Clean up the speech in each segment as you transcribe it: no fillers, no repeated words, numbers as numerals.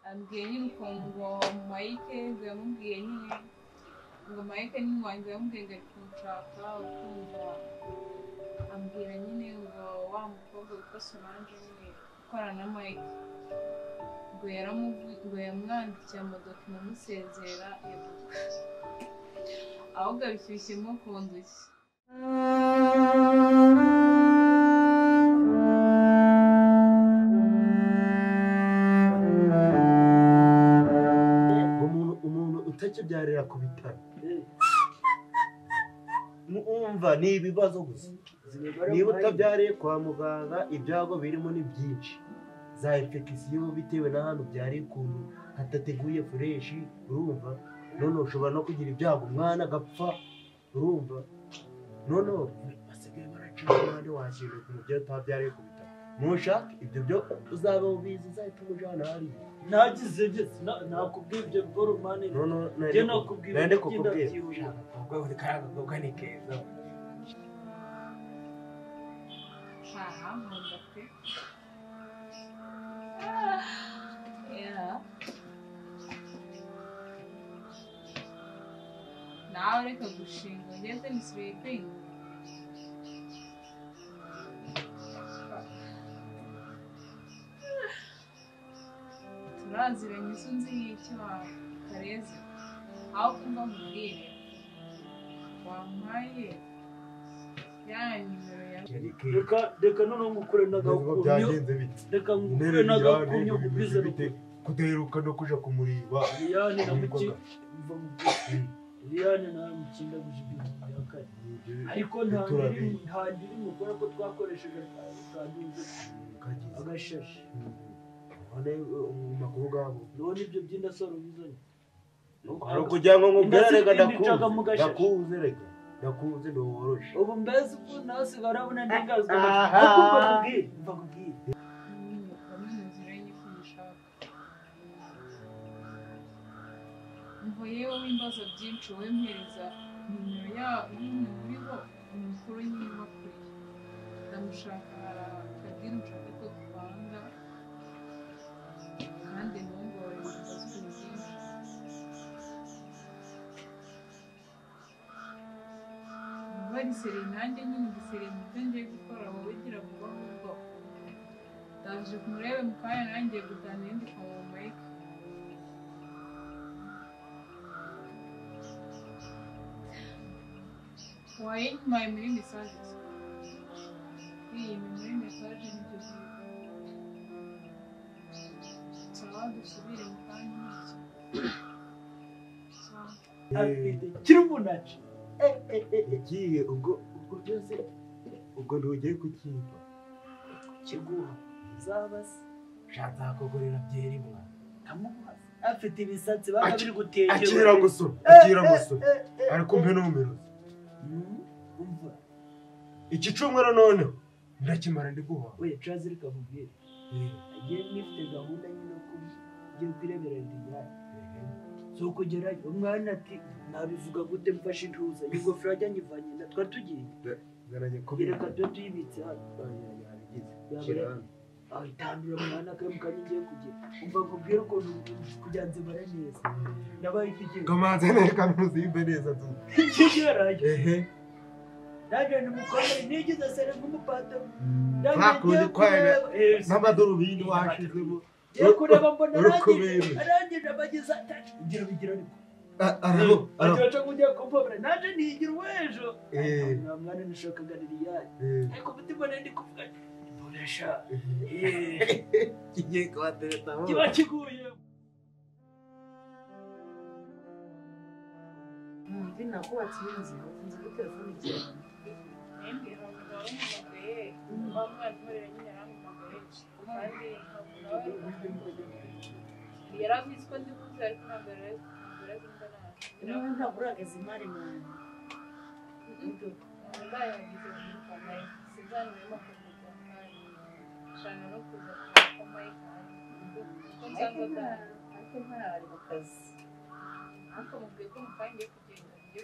ambwiye nyine ukuntu ngo Mike ngo yamubwiye nyine ngo Mike ni wanjye yamubwiye ngo ari kunshaka ukumva ambwira nyine ngo wa mukobwa witwa Solange nyine ukorana na Mike ngo yamwandikiye amadokima amusezera ahubwo abishyushyemo kundushya umuntu utakibyarira ku bitaro umva ni ibibazo gusa niba utabyariye kwa muganga ibyago birimo ni byinshi za infection bitewe n'ahantu byariye ukuntu hatateguye fureshi urumva none ushobora no kugira ibyago umwana agapfa urumva none basigaye baracana abandi washyiriwe ku mubyeyi utabyariye ku bitaro nushaka ibyo byo uzaba ubizi uzahita umujyana hariya nagize nakubwiye ibyo goromani njye nakubwiye ibyo byinshi akakobwa ni keza aha nkunda pe nawe reka gushinga ngeze ni sleeping turaziranye izo nzi y'icyo Kareze aho kumva mubwire wampaye ya nimero ya reka noneho ngukure n'agakunyo reka ngukure n'agakunyo kubize kudaheruka no kuja kumuriba Liliane nawe mukinda gushibira ya kare ariko nta ndiri mukora ko twakoresheje twaduze agashashi makuru gabo none ibyo by'indasoro bizanye ari kugira ngo ngugererega ndakuze rega ndakuze ndoworoshe ubu mbese ubu nasigara abona ndingazwa akumva kubwira mva kubwira ngo yewe w'imbazo byinshi wempereza nimero yabo nyine muri bo umukuru nyine wakuriye ndamushaka kabwira nshaka ko tubanga kandi ntungore imbazo byinshi bari seri nanjye nyine ndiseri mu byo ngiye gukora wowe gira vuba ahubwo ndaje kumurebe mu kanya nanjye gutanira ndi kwa Mike wayimpaye muri messages iyi muri message n'ibyo sawa dusubire mu kanya kirubunaci igiye ubwo byose ubwo ntugiye kukiba kiguha zabase shatse akogorera byeri mwana kamubaza afite ibisatsi bakabiri gutekera akira gusoma ariko mpe numero umva iki cumwero noneho ndakimara ndiguha we trazi rikakubwira agiye nifite gahunda nyine ko ugiye kwirebera Liliane so kugerayo umwana ati nabivuga gute mfashe intuza ingofero ajya nyivanye na twari tugiye garanye kubireka tuba tuyibitse hano itandura mwana kayo mukanya ngiye kugira umva nkubwire ukuntu kugira nzimare neza ndabaye ikigiye kamanze neza kaminuza yimbe neza tu ikigerayo naje nimukomere nigize sere nk'umupataro nakundi kwaye n'amadorubindi washizemo ye kureba mbona arangije abagize atatu ugira bigira ariko ajoca kujya kumpobera naje nigira uwejo nta mwana nishakaga Liliane ariko mutima ndi kuvuga boresha kigiye kwatereta kiba kiguye Vina kubatse inzu ufunze kuri telefone cyane nembe hamagaye umwana nkorera nyine yaramagaye kandi yarabizi ko ndi kuzi ariko ntabwo nawe ntabwo urageze imari mwana ndaye yagize umukanayi sizaniremo kuvuga kandi shana no kuza kwa Mike ko nsanga ariko ntarari mu kazi ariko mubwiye ko mukangiye kugenda ngiye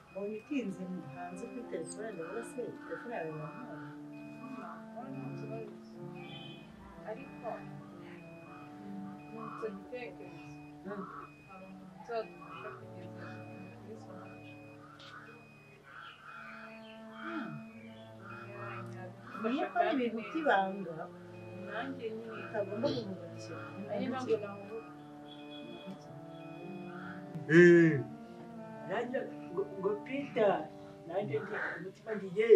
ubonye utinze hanze kuri telefone ndabona se telefone yawe wamuhaye ariko Tubitekereza. Hari umuntu uzadufasha kugeza kuri Solange. Niyo ko ari ibintu by'ibanga Nanjye nyine utagomba guhubukira. ari ntabwo nahubuka. nanjye ngo Peter nanjye umutima ngiye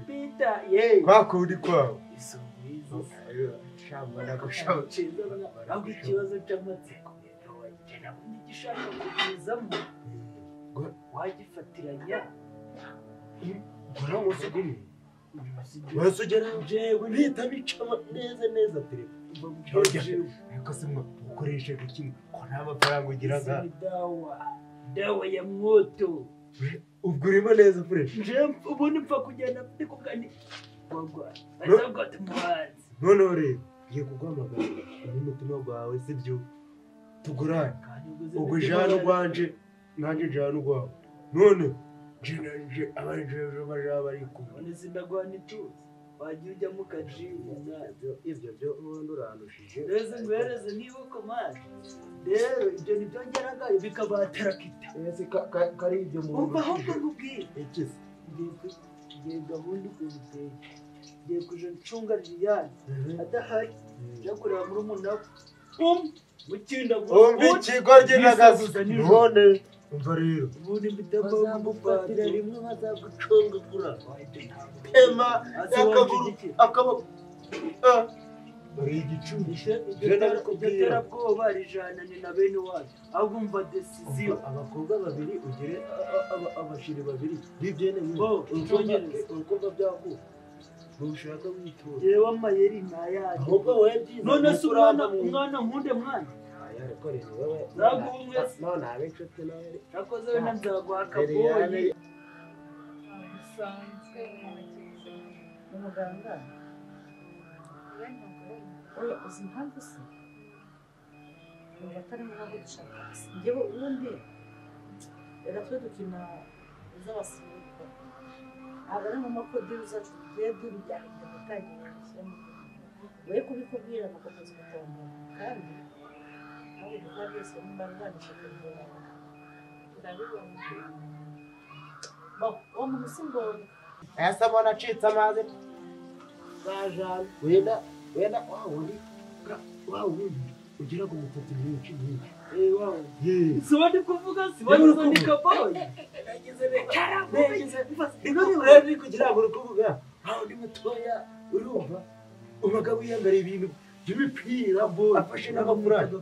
Peter ye kwa kundi kwawe isubizo shamba nagushaka ahubwo ikibazo cy'amatsiko wagera muri gishaka kugezamo wagifatiranya gura musugumi wasugera jewe bita bicama neza telefone ariko simwe ukoresha iki ko nta mafaranga ugiraga dawa ya moto ubwo urimo neza fresh ubundi mpfa kugenda ndi kugani wagwa azabwata umuhanzi noneho rero ngiye kuguhamagara n'umutima wawe sibyo tugurane ubwo jana ugwanje nanjye jana ugwawe none nje abanje baja bari kumwe none sindagwana ituze wagiye ujya mu kajinya ibyo byo ubundi uranushije reze ngwereze niba komande rero ibyo nibyo ngeragayo bikabatera kita ese kari ibyo mu umva ahubwo nkubwire ikisi ngiye gahunda ukuntu uteye ngiye kuja ncunga Liliane adahari nja kureba muri umunara mukinda umva ikigoryi n'agazuza none umva rero ubundi mbitamo bazamufatira rimwe bazagucungagura tema akaboko uri igicumbi iterabwoba rijana ni na bene wacu ahubwo umva desiziyo abakobwa babiri ugire abashiri babiri bibyene urukumva byakuba ntushaka witura yewe amayeri ntayaje ahubwo webyiza none se umwana nkunde mwana zaguha umwe none abe inshuti nawe yakoze we nzaguha akaboyi Bisanzwe umuganga oya uzi impamvu se atari ngombwa gushaka njyewe ubundi reka twe dukina iz'abasirikare ntabwo ari ngombwa ko diri zacu tugiye dubijyana gutangira we kubikubwira nukomeza gutondora kandi ntabwo dukora byose niba rwanisha kuvura ndabibona. uwo muntu si ngombwa ese mbona acitse amazi bajana wenda wawundi ugira ngo umusatsi mwinshi siwandi kuvuga siwandi ni kaboyi rero kugira ngo uri kuvuga aho ndi mutoya urumva ubaga wiyambara ibintu by'imipira afashe n'amafaranga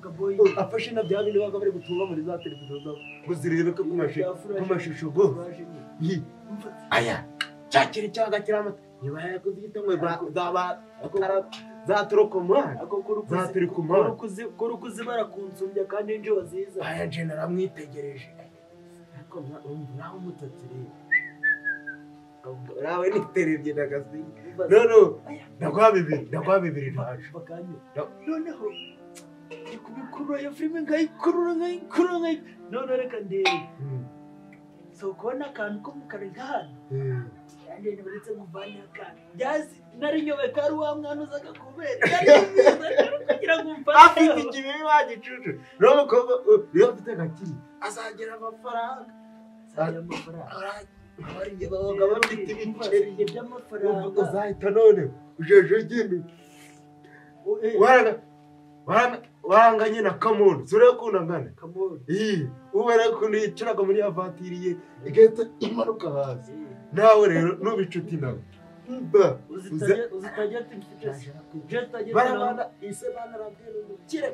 afashe na bya bintu baga bari gutunga muri za televiziyo zabo ngo zirebe ko ku mashusho go aya cyakiri cyaga kiramata niba yakuzita ngo za turokomana za turikumana kurukuzi barakunsumbya kandi nje waziza aya nje naramwitegereje ariko naho umutatsi rero nawe niterebye ndagazi ndagwa bibiri ntacu noneho ndi kubikurura iyo filime nkayikurura none reka ndebe so kubona akantu k'umukara nk'ahano kandi ntibaretse muvanye akantu byazi nari nyobe ko ari wa mwana uzaga kubera kugira ngo umfashe afite ikibibi wagicucu rero umukobwa iyo afite agakiri azagira amafaranga abariye babaga bafite ibiceri by'amafaranga uzahita none ujeje ugenda waranganye na kamuntu sura yakunda ngana kamuntu ubera kuntu yicaraga muri avatiri ye igahita imanuka hasi nawe rero nubicuti nawe uzitajya tumfite barabana ise bana rabwira umukire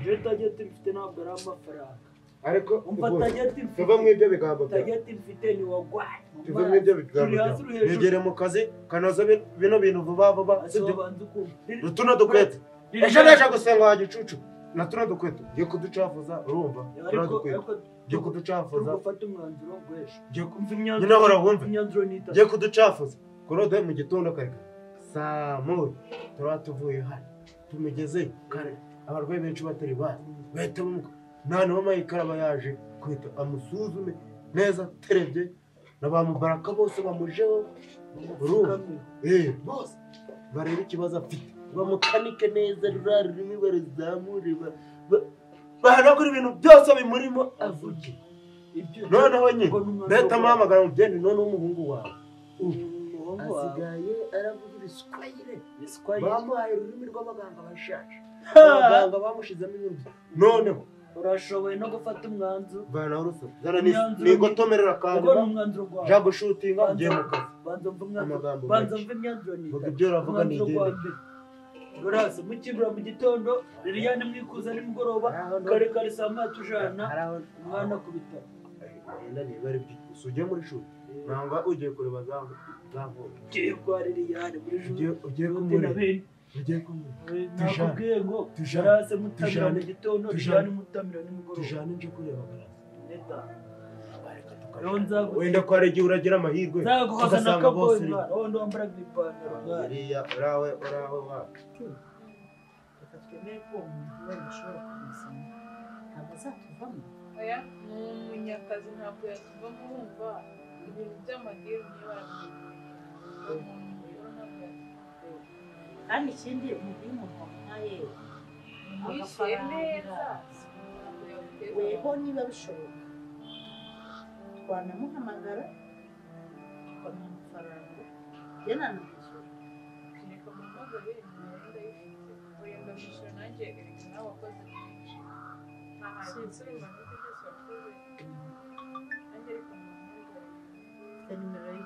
jetajya tumfite ntabwo ari amafaranga ariko umfatajya tumfite tuva mu ibyo bigambo tajya tumfite ni wagwaye tuva mu ibyo bigambo negere mu kazi kanoza bino bintu vuba sibyo tuno dukwete ejo naje gusenga wa gicucu na tuno dukwete ngiye kuducafuza urumva tuno dukwete ngiye kuducafuza ufata umwanzuro gwesha ngiye kumva imyanzuro nyine hora wumva ngiye kuducafuza kurode mu gitondo kare saa moya turaba tuvuye hano tumugeze kare abarwayi benshi batari bazi bahita bumuka none w'amayikaraba yaje kwita amusuzume neza terebye na ba mubaraka bose bamujeho urumva bose bareba ikibazo afite bamukanike neza rurari rimwe barizamure bahanagura ibintu byose bimurimo avuge noneho nyine leta muhamagara umubyeyi none umuhungu wawe asigaye aravuga ibiswayire bamuhaye ururimi rw'abaganga bashaje abaganga bamushizemo inyungu noneho urashoboye no gufata umwanzuro bana uruso zara nigotomerera kandi ja gushutinga ugiye mu kazi banza mva imyanzuro ni vuga ibyo uravuga ni igende urase mukibura mu gitondo Liliane mwikuza nimugoroba kare kare saa moya tujana umwana ku bitaro enda niba ari byose ujye muri shuri nanga ugiye kureba zaho ugiye kwa Liliane muri juru ugiye kumureba ugiye kumureba nakubwiye ngo turase mutamira mu gitondo tujane mutamira nimugoroba tujane nje kureba garasi neta wenda ko ari igihe uragira amahirwe ugasanga bose wowe wambara ipantaro uriya urawe wa reka twemere ko umuntu wese ashobora kumusoma ntabwo azatuvamo oya ni umunyakazi ntabwo yatuvamo wumva ibintu by'amadini niyo barabyibuye kandi ikindi umubiri umuntu wamuhaye wishyuye neza weho niba bishoboka twanamuhamagara tukamuha amafaranga yananamwishyura reka muhamagare imyenda y'ifite urenda kwishyura nanjye reka nawe wakoze byinshi nta hantu nsura umuntu byose wakoze nanjye reka muhamagare mfite nimero ye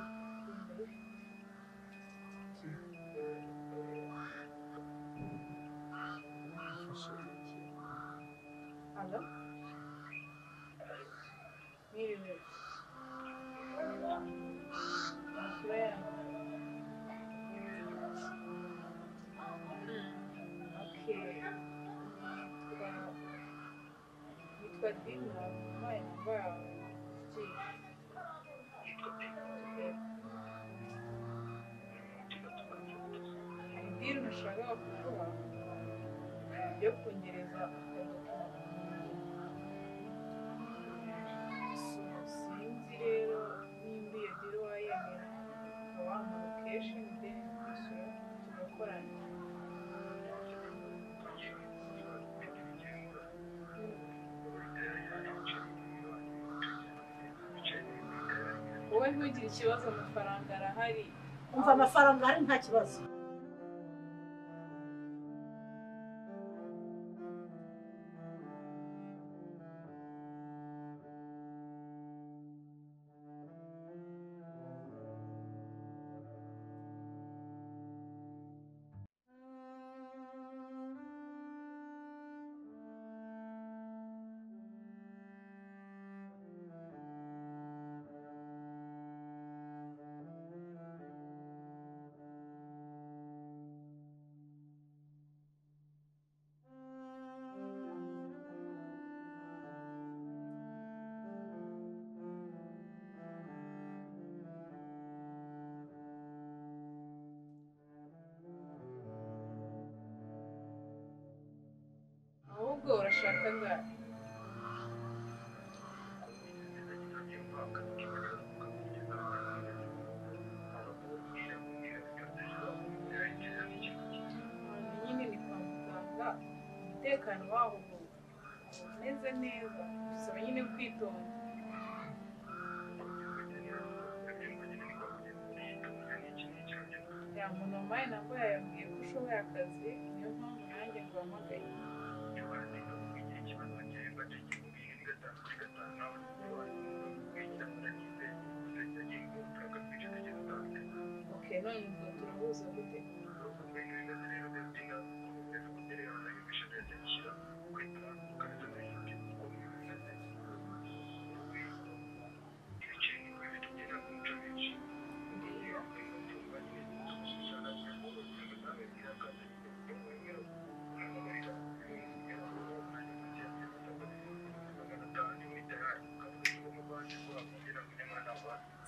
Hello? Miriam. Where? Okay. Yitwa Dina, my number. Dina nashaka kukuha yo kungereza sinzi rero nimba iyo diro wayemera ukaba location then ukishyura tugakorana wowe ntugire ikibazo amafaranga arahari umva amafaranga ahari nta kibazo ahubwo urashaka ngahe nyine ni kwa muganga umutekano waho umeze neza bisaba nyine kwitonda ya muntu wambaye nabwo yayambwiye ko ushoboye akazi niyo mpamvu nanjye nguhamagaye okay none ubwo turahuza gute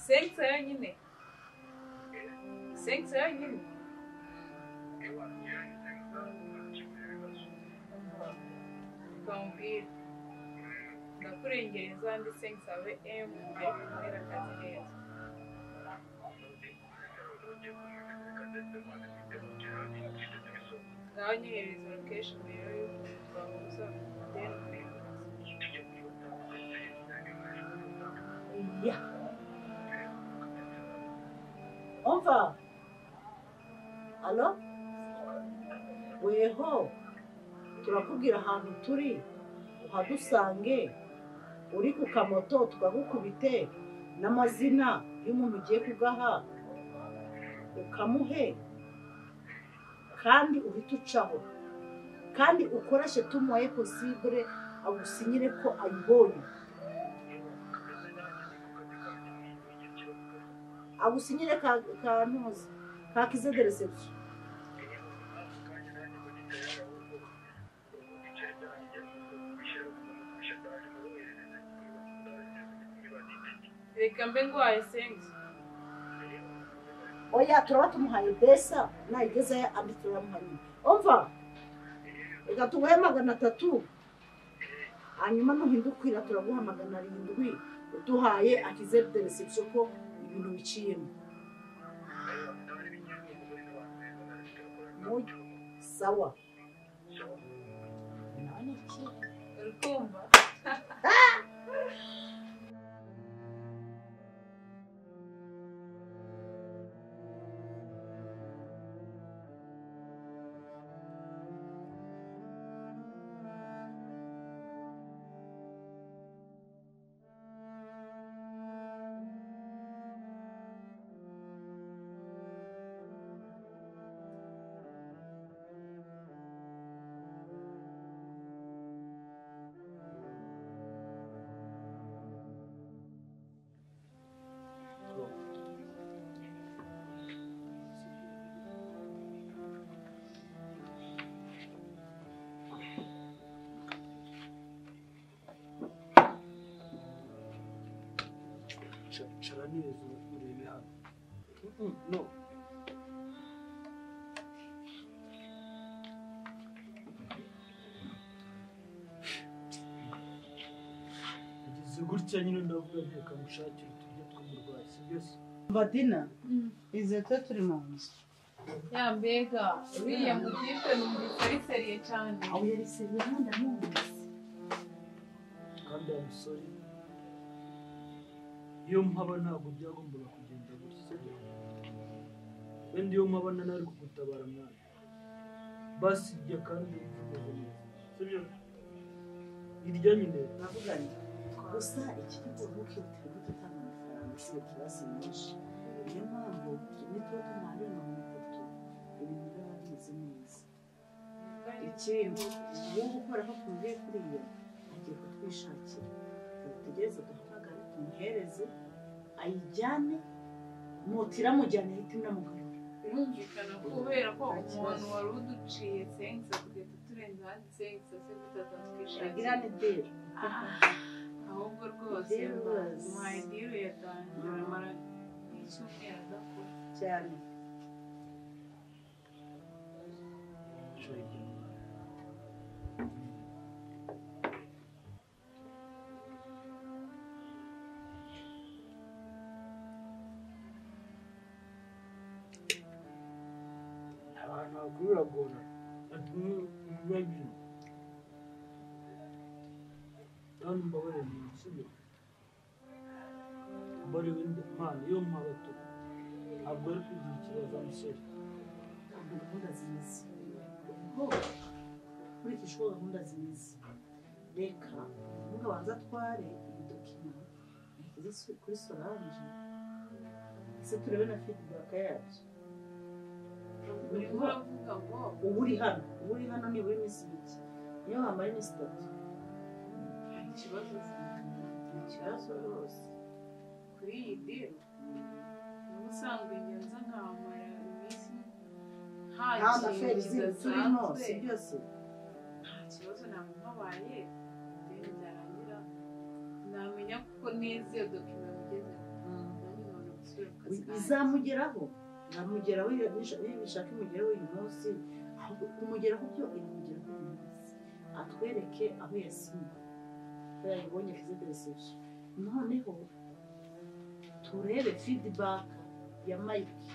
Sensa yonyine sensa yonyine ukamubwira ndakurengereza andi sensa abe emu ariko kubera akazi neza ngaho nyohereza location rero y'uko twahuza then ya umva alo weho turakubwira ahantu turi uhadusange uri ku kamoto tukagukubite n'amazina y'umuntu ugiye kugaha ukamuhe kandi uhita ucaho kandi ukoreshe tumuwaye posibure agusinyire ko ayibonye agusinyire ka ntuzi ka kize de reception reka mbe ngwaye sengi oya turaba tumuhaye besa nayigezeyo andi turamuhaye umva reka tuguhe 300 hanyuma nuhindukwira turaguha 700 uduhaye akize de reception ko ibintu biciyemo sawa none iki urukumva cara neza urebe hano no ageze gutya nyine ndavuga nteka mushakira uturyo tw'umurwayi sibyo se Badina izo turi mu nzu ya mbega uriya mutipe numvise ari seriye cyane aho yari seriye ndamuzi kandi ya musore iyo mpaba ntabwo byagombaga kugenda gutya sibyo wenda iyo mpaba nari kugutabara mwana basi irya kandi umeze neza sibyo irya nyine navuga nti gusa ikiri kuvuga gutanga amafaranga si ikibazo menshi niyo mpamvu nitwo tumari mu mutatu ibintu biba bimeze neza ikindi iyo gukora ko kuvuye kuriya agiye kutwishakira tutegereza duhamagare tumuhereze ayijyane mutira mujyane hita inamugarura birumvikana kubera ko umuntu wari uduciye sengi tugahita turenza ahandi sengi se gutata twishakira girane dero ahubwo rwose umuhaye diru yatangira aramara n'icyumweru adakora cyane abantu baguragora babyina kandi mbabarira ibintu sibyo mbariwe imana iyo mpabato ntabwo ari kugira ikibazo musore ntabwo gahunda zimeze nkurikije uko gahunda zimeze reka nubwo abanza atware iyi dokima yashyize kuri Solange ese turebe na feedback yabyo urimo uravuga ngo uba uri hano nibura iminsi mike niyo wamara iminsi 3 nta kibazo nta kibazo rwose kuri iyi diru niba usanzwe ngenza nkamara iminsi nta kintu kidasanzwe si byose nta kibazo ntabwo habaye deni byarangira namenya kuko neza iyo dokima bigezeho nanjye nkabona gusubira ku kazi kanjye izamugeraho namugeraho iyo bishaka imugeraho uyu munsi kumugeraho byo imugeraho uyu munsi atwereke aho yasinye ko yayibonye fize de reception noneho turebe feedback ya Mike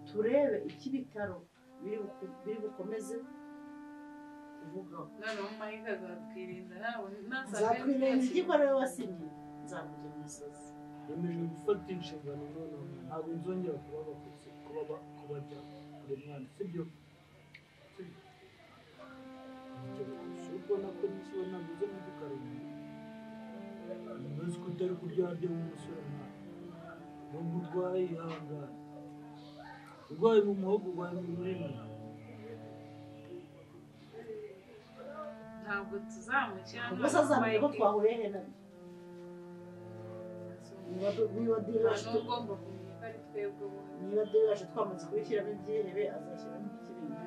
turebe iki bitaro biri bukomeze kuvugaho noneho Mike azatwirinda nawe nzakwirinda igiko rero wasinye nzakugira umusazi yemeje gufata inshingano noneho ntabwo nzongera kubajya kure mwana sibyo ubona ko n'isi we ntabwo uze mudukarumye umaze ko utari kuryarya w'umusore mwana nubwo urwaye ihangane urwaye mu muhogo urwaye mu rurimi ntabwo tuzamukira gusa azamenya ko twahuriye he nabyo niba diri yacu ugomba kumenya ko ari twebwe niba diri yacu twamaze kubishyiramo ibyihebe azashyiramo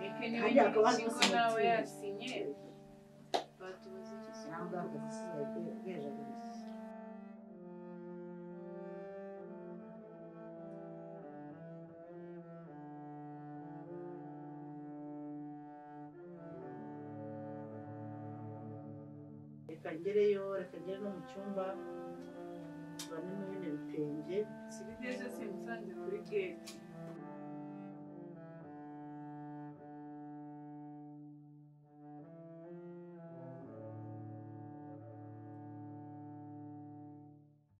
ikirenge kandi hakaba hari ikigo nawe yasinye batubuze iki ntabwo akazisigaye bweje gusa reka ngereyo reka ngere no mu cyumba banemo bine bitenge si bideze simusanze kuri gate